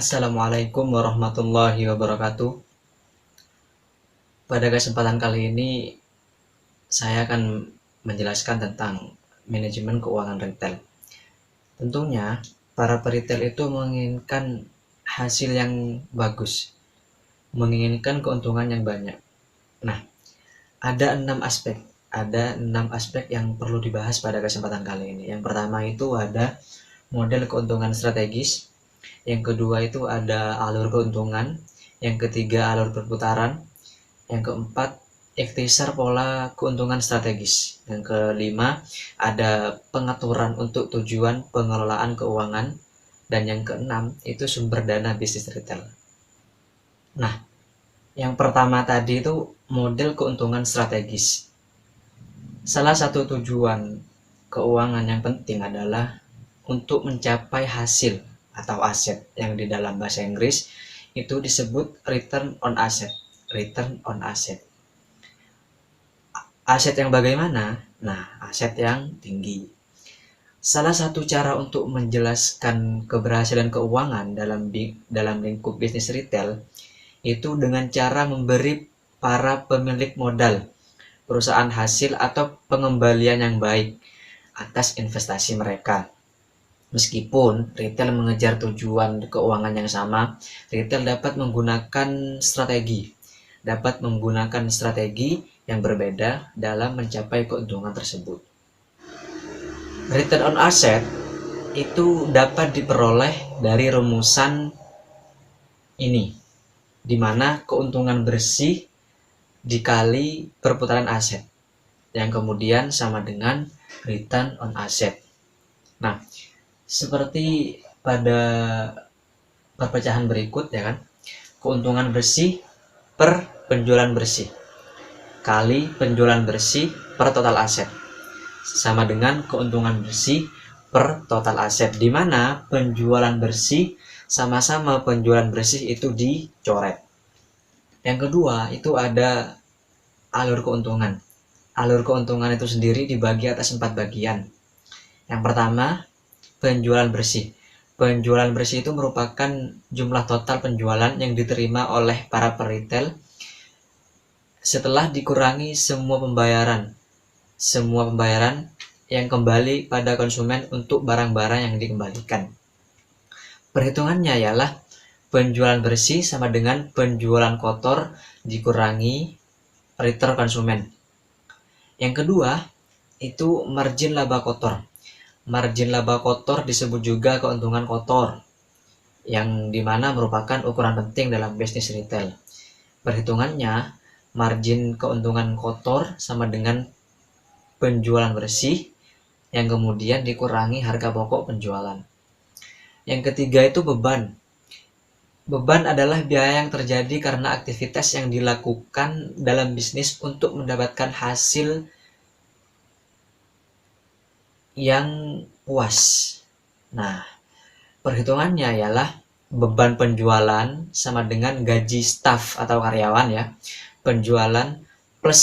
Assalamualaikum warahmatullahi wabarakatuh. Pada kesempatan kali ini, saya akan menjelaskan tentang manajemen keuangan retail. Tentunya, para peritel itu menginginkan hasil yang bagus, menginginkan keuntungan yang banyak. Nah, ada enam aspek yang perlu dibahas pada kesempatan kali ini. Yang pertama itu ada model keuntungan strategis, yang kedua itu ada alur keuntungan, yang ketiga alur perputaran, yang keempat ikhtisar pola keuntungan strategis, yang kelima ada pengaturan untuk tujuan pengelolaan keuangan, dan yang keenam itu sumber dana bisnis retail. Nah, yang pertama tadi itu model keuntungan strategis. Salah satu tujuan keuangan yang penting adalah untuk mencapai hasil atau aset yang di dalam bahasa Inggris itu disebut return on asset. Return on asset. Aset yang bagaimana? Nah, aset yang tinggi. Salah satu cara untuk menjelaskan keberhasilan keuangan dalam lingkup bisnis retail itu dengan cara memberi para pemilik modal perusahaan hasil atau pengembalian yang baik atas investasi mereka. Meskipun retail mengejar tujuan keuangan yang sama, retail dapat menggunakan strategi yang berbeda dalam mencapai keuntungan tersebut. Return on asset itu dapat diperoleh dari rumusan ini, di mana keuntungan bersih dikali perputaran aset, yang kemudian sama dengan return on asset. Nah, seperti pada perpecahan berikut ya kan, keuntungan bersih per penjualan bersih kali penjualan bersih per total aset sama dengan keuntungan bersih per total aset, di mana penjualan bersih sama-sama penjualan bersih itu dicoret. Yang kedua itu ada alur keuntungan. Alur keuntungan itu sendiri dibagi atas 4 bagian. Yang pertama, penjualan bersih. Penjualan bersih itu merupakan jumlah total penjualan yang diterima oleh para peritel setelah dikurangi semua pembayaran yang kembali pada konsumen untuk barang-barang yang dikembalikan. Perhitungannya ialah penjualan bersih sama dengan penjualan kotor dikurangi return konsumen. Yang kedua, itu margin laba kotor. Margin laba kotor disebut juga keuntungan kotor, yang dimana merupakan ukuran penting dalam bisnis retail. Perhitungannya, margin keuntungan kotor sama dengan penjualan bersih, yang kemudian dikurangi harga pokok penjualan. Yang ketiga itu beban. Beban adalah biaya yang terjadi karena aktivitas yang dilakukan dalam bisnis untuk mendapatkan hasil yang puas. Nah, perhitungannya ialah beban penjualan sama dengan gaji staf atau karyawan ya. Penjualan plus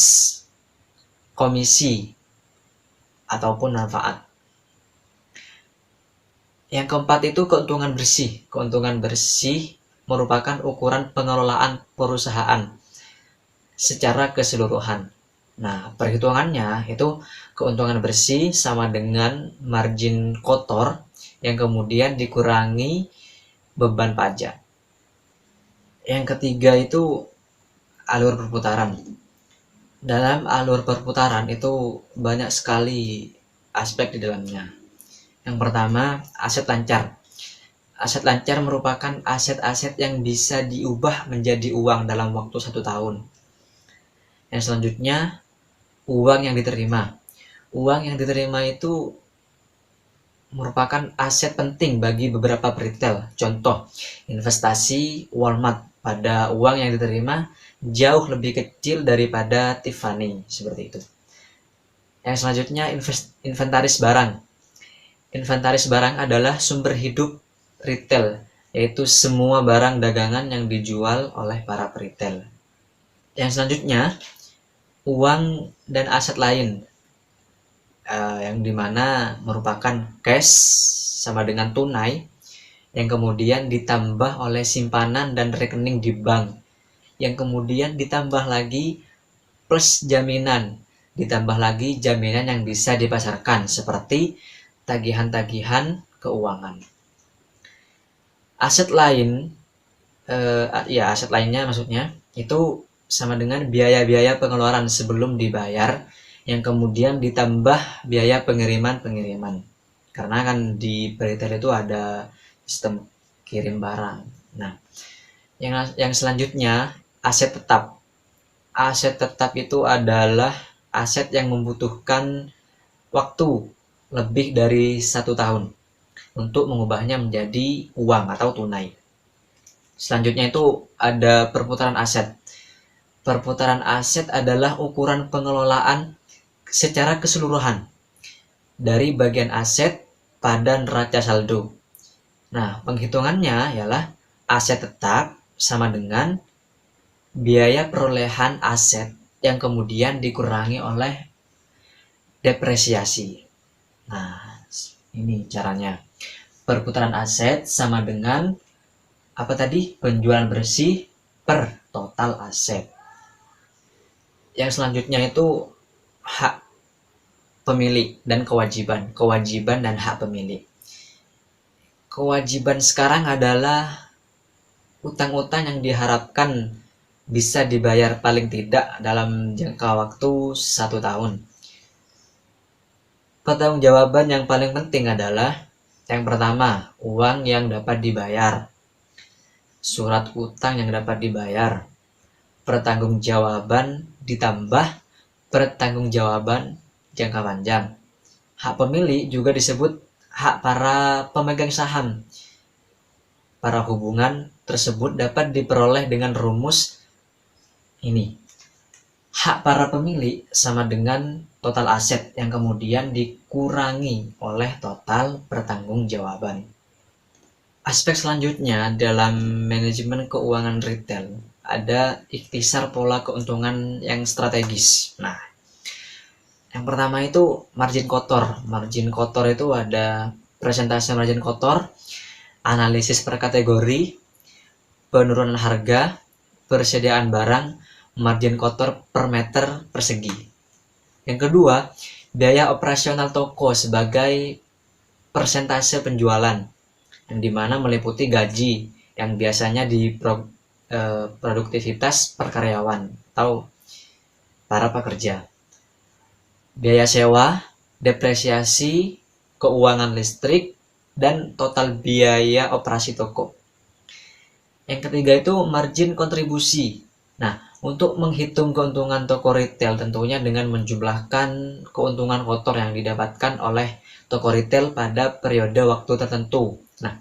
komisi ataupun manfaat. Yang keempat itu keuntungan bersih. Keuntungan bersih merupakan ukuran pengelolaan perusahaan secara keseluruhan. Nah, perhitungannya itu keuntungan bersih sama dengan margin kotor yang kemudian dikurangi beban pajak. Yang ketiga itu alur perputaran. Dalam alur perputaran itu banyak sekali aspek di dalamnya. Yang pertama, aset lancar. Aset lancar merupakan aset-aset yang bisa diubah menjadi uang dalam waktu 1 tahun. Yang selanjutnya, uang yang diterima. Uang yang diterima itu merupakan aset penting bagi beberapa peritel. Contoh, investasi Walmart pada uang yang diterima jauh lebih kecil daripada Tiffany, seperti itu. Yang selanjutnya, inventaris barang. Inventaris barang adalah sumber hidup retail, yaitu semua barang dagangan yang dijual oleh para peritel. Yang selanjutnya, uang dan aset lain, yang dimana merupakan cash sama dengan tunai yang kemudian ditambah oleh simpanan dan rekening di bank, yang kemudian ditambah lagi plus jaminan, ditambah lagi jaminan yang bisa dipasarkan seperti tagihan-tagihan keuangan. Aset lain, aset lainnya maksudnya itu sama dengan biaya-biaya pengeluaran sebelum dibayar, yang kemudian ditambah biaya pengiriman. Karena kan di retail itu ada sistem kirim barang. Nah, yang selanjutnya aset tetap. Aset tetap itu adalah aset yang membutuhkan waktu lebih dari 1 tahun untuk mengubahnya menjadi uang atau tunai. Selanjutnya itu ada perputaran aset. Perputaran aset adalah ukuran pengelolaan secara keseluruhan dari bagian aset pada neraca saldo. Nah, penghitungannya ialah aset tetap sama dengan biaya perolehan aset yang kemudian dikurangi oleh depresiasi. Nah, ini caranya. Perputaran aset sama dengan apa tadi? Penjualan bersih per total aset. Yang selanjutnya itu hak pemilik dan kewajiban. Kewajiban dan hak pemilik. Kewajiban sekarang adalah utang-utang yang diharapkan bisa dibayar paling tidak dalam jangka waktu 1 tahun. Pertanggungjawaban yang paling penting adalah yang pertama, uang yang dapat dibayar, surat utang yang dapat dibayar, pertanggungjawaban ditambah pertanggungjawaban jangka panjang. Hak pemilik juga disebut hak para pemegang saham. Para hubungan tersebut dapat diperoleh dengan rumus ini. Hak para pemilik sama dengan total aset yang kemudian dikurangi oleh total pertanggungjawaban. Aspek selanjutnya dalam manajemen keuangan retail ada ikhtisar pola keuntungan yang strategis. Nah, yang pertama itu margin kotor. Margin kotor itu ada presentase margin kotor, analisis per kategori, penurunan harga, persediaan barang, margin kotor per meter persegi. Yang kedua, biaya operasional toko sebagai persentase penjualan, yang dimana meliputi gaji yang biasanya di produktivitas per karyawan atau para pekerja. Biaya sewa, depresiasi, keuangan listrik, dan total biaya operasi toko. Yang ketiga itu margin kontribusi. Nah, untuk menghitung keuntungan toko retail tentunya dengan menjumlahkan keuntungan kotor yang didapatkan oleh toko retail pada periode waktu tertentu. Nah,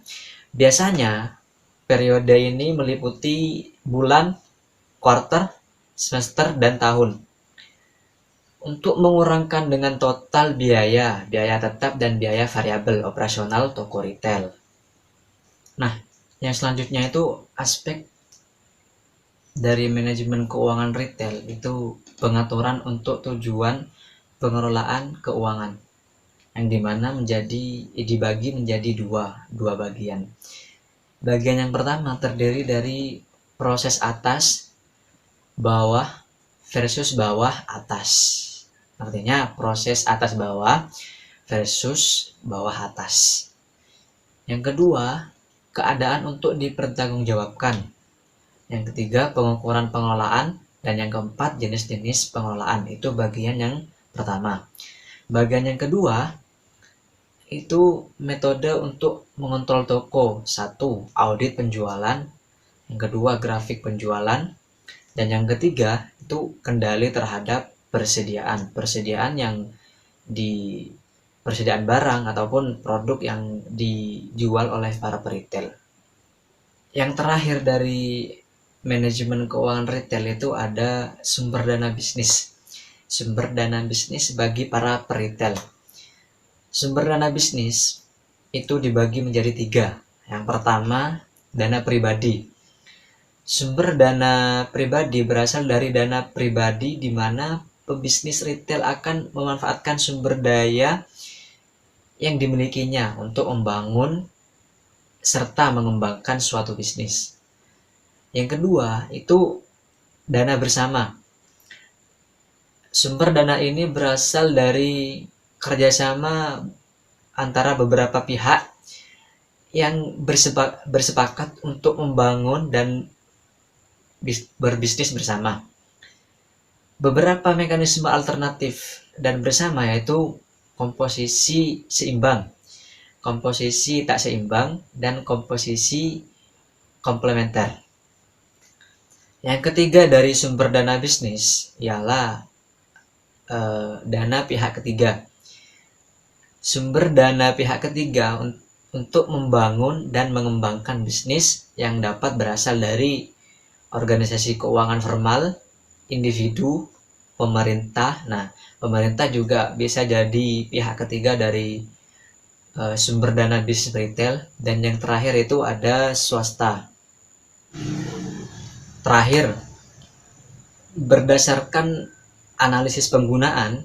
biasanya periode ini meliputi bulan, kuartal, semester, dan tahun. Untuk mengurangkan dengan total biaya tetap dan biaya variabel operasional toko retail. Nah, yang selanjutnya itu aspek dari manajemen keuangan retail itu pengaturan untuk tujuan pengelolaan keuangan, yang dimana dibagi menjadi dua bagian. Bagian yang pertama terdiri dari proses atas bawah versus bawah atas. Artinya proses atas bawah versus bawah atas. Yang kedua, keadaan untuk dipertanggungjawabkan. Yang ketiga, pengukuran pengelolaan. Dan yang keempat, jenis-jenis pengelolaan. Itu bagian yang pertama. Bagian yang kedua, itu metode untuk mengontrol toko. 1. Audit penjualan. Yang kedua, grafik penjualan. Dan yang ketiga, itu kendali terhadap persediaan yang persediaan barang ataupun produk yang dijual oleh para peritel. Yang terakhir dari manajemen keuangan retail itu ada sumber dana bisnis. Sumber dana bisnis bagi para peritel. Sumber dana bisnis itu dibagi menjadi 3. Yang pertama, dana pribadi. Sumber dana pribadi berasal dari dana pribadi di mana pebisnis retail akan memanfaatkan sumber daya yang dimilikinya untuk membangun serta mengembangkan suatu bisnis. Yang kedua, itu dana bersama. Sumber dana ini berasal dari kerjasama antara beberapa pihak yang bersepakat untuk membangun dan berbisnis bersama. Beberapa mekanisme alternatif dan bersama yaitu komposisi seimbang, komposisi tak seimbang, dan komposisi komplementer. Yang ketiga dari sumber dana bisnis ialah dana pihak ketiga. Sumber dana pihak ketiga untuk membangun dan mengembangkan bisnis yang dapat berasal dari organisasi keuangan formal, individu, pemerintah. Nah, pemerintah juga bisa jadi pihak ketiga dari sumber dana bisnis retail. Dan yang terakhir itu ada swasta. Terakhir, berdasarkan analisis penggunaan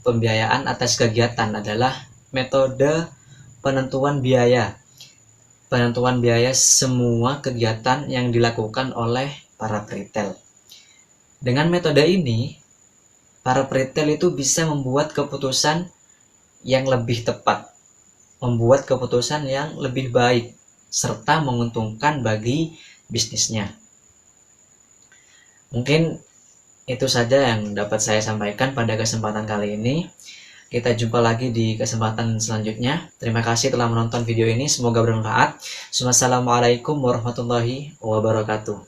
pembiayaan atas kegiatan adalah metode penentuan biaya. Penentuan biaya semua kegiatan yang dilakukan oleh para retail. Dengan metode ini, para retail itu bisa membuat keputusan yang lebih tepat, membuat keputusan yang lebih baik, serta menguntungkan bagi bisnisnya. Mungkin itu saja yang dapat saya sampaikan pada kesempatan kali ini. Kita jumpa lagi di kesempatan selanjutnya. Terima kasih telah menonton video ini. Semoga bermanfaat. Wassalamualaikum warahmatullahi wabarakatuh.